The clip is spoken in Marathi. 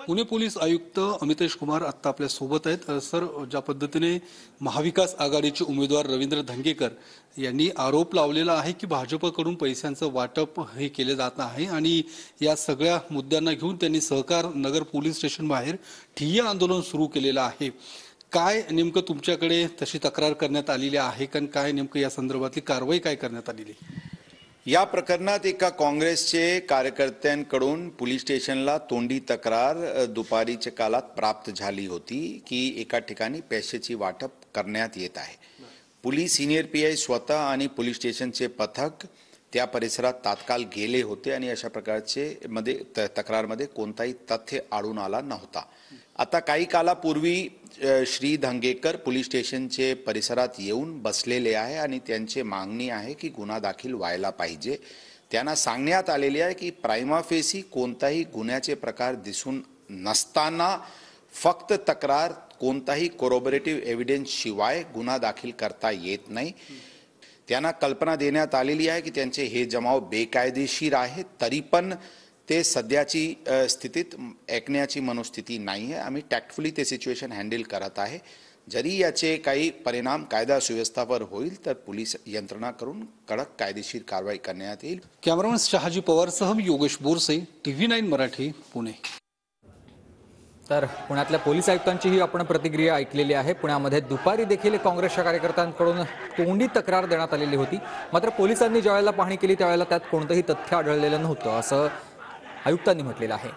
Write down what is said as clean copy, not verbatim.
पुणे पोलीस आयुक्त अमितेश कुमार आत्ता आपल्या सोबत आहेत। सर, ज्या पद्धतीने महाविकास आघाडीचे उमेदवार रवींद्र धंगेकर यांनी आरोप लावलेला आहे की भाजपकडून पैशांचं वाटप हे केले जात आहे आणि या सगळ्या मुद्द्यांना घेऊन त्यांनी सहकार नगर पोलीस स्टेशन बाहेर ठिय्या आंदोलन सुरू केलेलं आहे। काय नेमकं तुमच्याकडे तशी तक्रार करण्यात आलेली आहे कारण काय नेमकं या संदर्भातली कारवाई काय करण्यात आलेली? या प्रकरणात एका काँग्रेसचे कार्यकर्त्यांकडून पोलीस स्टेशनला तोंडी तक्रार दुपारीच्या काळात प्राप्त झाली होती की एका ठिकाणी पैशाची वाटप करण्यात येत आहे। पोलीस सिनियर पीआय स्वतः आणि पोलीस स्टेशनचे पथक त्या परिसरात तात्काळ गेले होते आणि अशा प्रकारचे तक्रारमध्ये कोणताही तथ्य आढळून आला नव्हता। आता काही काळापूर्वी श्री धंगेकर पोलीस स्टेशनचे परिसरात येऊन बसलेले आहे आणि त्यांची मागणी आहे की गुन्हा दाखल व्हायला पाहिजे। त्यांना सांगण्यात आलेले आहे की प्राइमा फेसी कोणताही गुन्ह्याचे प्रकार दिसून नसताना फक्त तक्रार कोणताही कोरोबरेटिव्ह एव्हिडन्स शिवाय गुन्हा दाखल करता येत नाही। त्यांना कल्पना देण्यात आलेली आहे की त्यांचे हे जमाव बेकायदेशीर आहे, तरी पण ते सध्याची स्थितीत ऐकण्याची मनोस्थिती नाही आहे। आम्ही टॅक्टफुली ते सिच्युएशन हँडल करत आहे। जरी याचे काही परिणाम कायदा सुव्यवस्थेवर होईल तर पोलीस यंत्रणा करून कडक कायदेशीर कारवाई करण्यात येईल। कॅमेरामन शहाजी पवारसह योगेश बोरसे, TV9 मराठी, पुणे। तर पुण्यातल्या पोलीस आयुक्तांची ही आपण प्रतिक्रिया ऐकलेली आहे। पुण्यामध्ये दुपारी देखील काँग्रेसच्या कार्यकर्त्यांकडून तोंडी तक्रार देण्यात आलेली होती, मात्र पोलिसांनी ज्यावेळेला पाहणी केली त्यावेळेला त्यात कोणतेही तथ्य आढळलेलं नव्हतं असं आयुक्तांनी म्हटलेलं आहे।